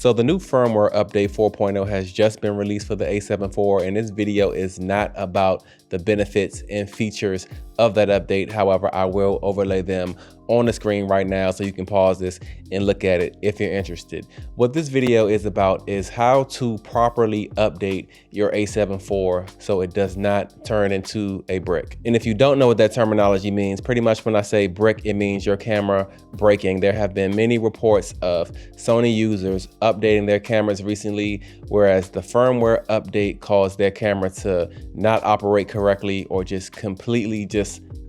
So the new firmware update 4.0 has just been released for the a7 IV, and this video is not about the benefits and features of that update. However, I will overlay them on the screen right now so you can pause this and look at it if you're interested. What this video is about is how to properly update your a7 IV so it does not turn into a brick. And if you don't know what that terminology means, pretty much when I say brick, it means your camera breaking. There have been many reports of Sony users updating their cameras recently, whereas the firmware update caused their camera to not operate correctly or just completely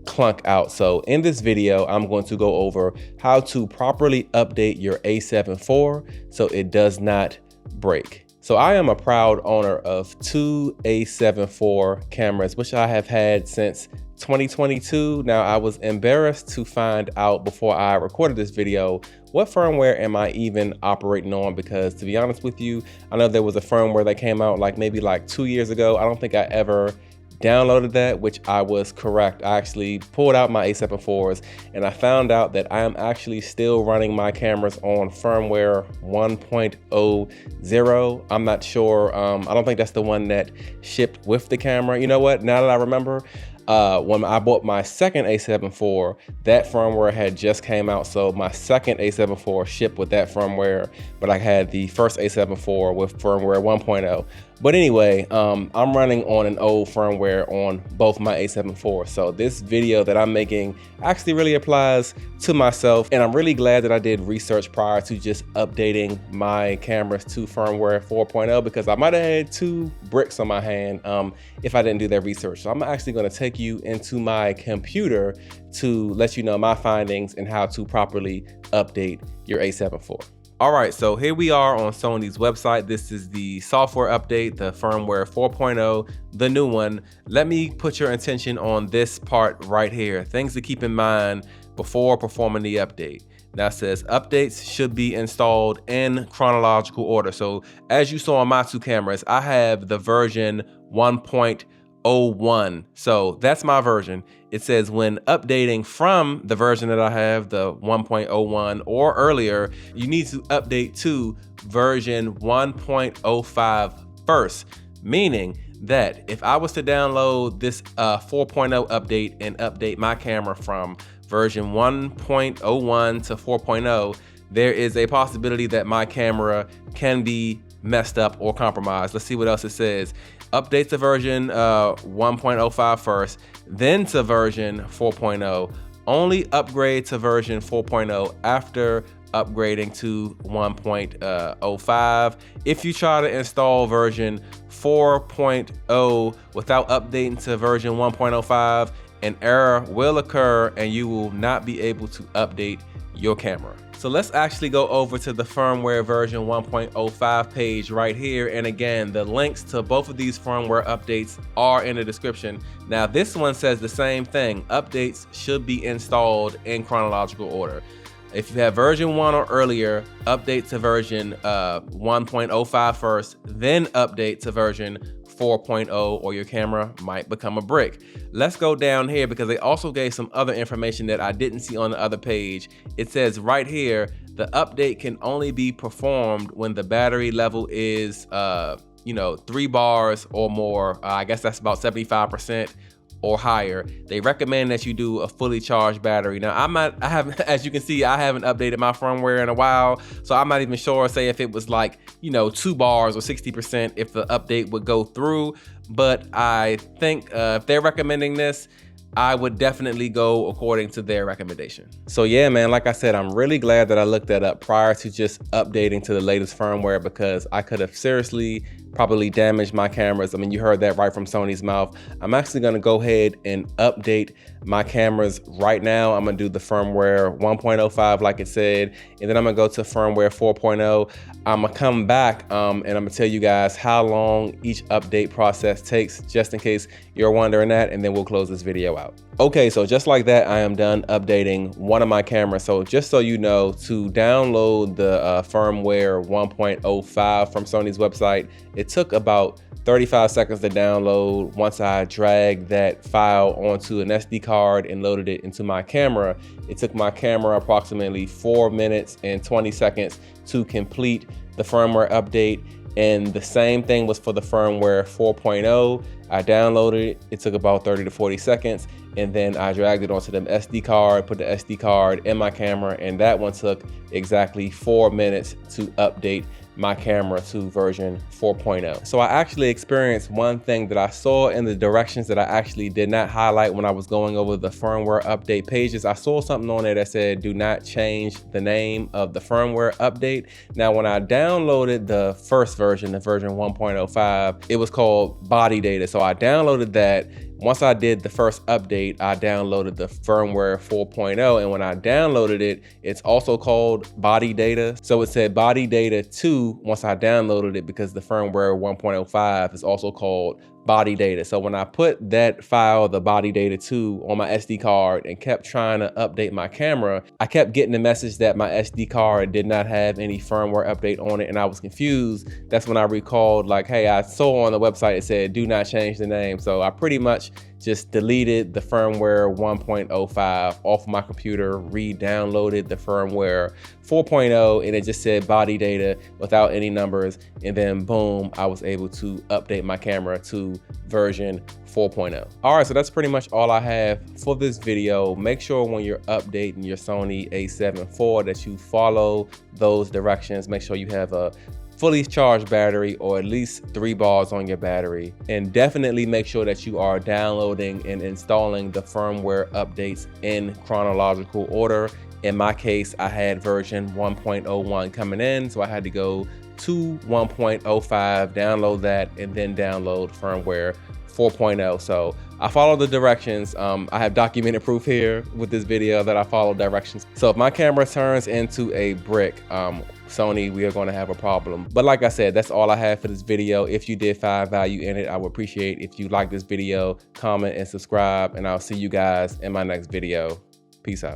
clunk out. So in this video, I'm going to go over how to properly update your a7 IV so it does not break. So I am a proud owner of two a7 IV cameras, which I have had since 2022. Now, I was embarrassed to find out before I recorded this video what firmware am I even operating on, because to be honest with you, I know there was a firmware that came out maybe 2 years ago. I don't think I ever downloaded that, which I was correct. I actually pulled out my a7 IVs and I found out that I am actually still running my cameras on firmware 1.00. I'm not sure. I don't think that's the one that shipped with the camera. You know what? Now that I remember, when I bought my second a7 IV, that firmware had just came out. So my second a7 IV shipped with that firmware, but I had the first a7 IV with firmware 1.0. But anyway, I'm running on an old firmware on both my a7 IV. So this video that I'm making actually really applies to myself. And I'm really glad that I did research prior to just updating my cameras to firmware 4.0, because I might have had two bricks on my hand if I didn't do that research. So I'm actually going to take you into my computer to let you know my findings and how to properly update your a7 IV. All right, so here we are on Sony's website. This is the software update, the firmware 4.0, the new one. Let me put your attention on this part right here. Things to keep in mind before performing the update. Now it says updates should be installed in chronological order. So as you saw on my two cameras, I have the version 1.01. So that's my version. It says when updating from the version that I have, the 1.01 or earlier, you need to update to version 1.05 first, meaning that if I was to download this 4.0 update and update my camera from version 1.01 to 4.0, there is a possibility that my camera can be messed up or compromised. Let's see what else it says. Update to version 1.05 first, then to version 4.0. Only upgrade to version 4.0 after upgrading to 1.05. If you try to install version 4.0 without updating to version 1.05, an error will occur and you will not be able to update your camera. So let's actually go over to the firmware version 1.05 page right here. And again, the links to both of these firmware updates are in the description. Now this one says the same thing. Updates should be installed in chronological order. If you have version 1 or earlier, update to version 1.05 first, then update to version 4.0 or your camera might become a brick. Let's go down here because they also gave some other information that I didn't see on the other page. It says right here, the update can only be performed when the battery level is 3 bars or more. I guess that's about 75% or higher. They recommend that you do a fully charged battery. Now as you can see, I haven't updated my firmware in a while, so I'm not even sure, say if it was 2 bars or 60%, if the update would go through. But I think if they're recommending this, I would definitely go according to their recommendation. So yeah, man, like I said, I'm really glad that I looked that up prior to just updating to the latest firmware, because I could have seriously probably damaged my cameras. I mean, you heard that right from Sony's mouth. I'm actually gonna go ahead and update my cameras right now. I'm gonna do the firmware 1.05 like it said, and then I'm gonna go to firmware 4.0. I'm gonna come back and I'm gonna tell you guys how long each update process takes, just in case you're wondering that, and then we'll close this video out. Okay, so just like that, I am done updating one of my cameras. So just so you know, to download the firmware 1.05 from Sony's website, it it took about 35 seconds to download. Once I dragged that file onto an SD card and loaded it into my camera, it took my camera approximately 4 minutes and 20 seconds to complete the firmware update. And the same thing was for the firmware 4.0. I downloaded it, it took about 30 to 40 seconds, and then I dragged it onto the SD card, put the SD card in my camera, and that one took exactly 4 minutes to update my camera to version 4.0. So I actually experienced one thing that I saw in the directions that I actually did not highlight when I was going over the firmware update pages. I saw something on there that said, do not change the name of the firmware update. Now, when I downloaded the first version, the version 1.05, it was called body data. So I downloaded that. Once I did the first update, I downloaded the firmware 4.0, and when I downloaded it, it's also called body data. So it said body data 2 once I downloaded it, because the firmware 1.05 is also called body data. So when I put that file, the body data 2, on my SD card and kept trying to update my camera, I kept getting the message that my SD card did not have any firmware update on it, and I was confused. That's when I recalled, like, hey, I saw on the website it said do not change the name. So I pretty much just deleted the firmware 1.05 off my computer, re-downloaded the firmware 4.0, and it just said body data without any numbers, and then boom, I was able to update my camera to version 4.0. All right, so that's pretty much all I have for this video. Make sure when you're updating your Sony a7 IV that you follow those directions. Make sure you have a fully charged battery, or at least 3 bars on your battery, and definitely make sure that you are downloading and installing the firmware updates in chronological order. In my case, I had version 1.01 coming in, so I had to go to 1.05, download that, and then download firmware 4.0. So I follow the directions. I have documented proof here with this video that I follow directions. So if my camera turns into a brick, Sony, we are going to have a problem. But like I said, that's all I have for this video. If you did find value in it, I would appreciate if you like this video, comment, and subscribe, and I'll see you guys in my next video. Peace out.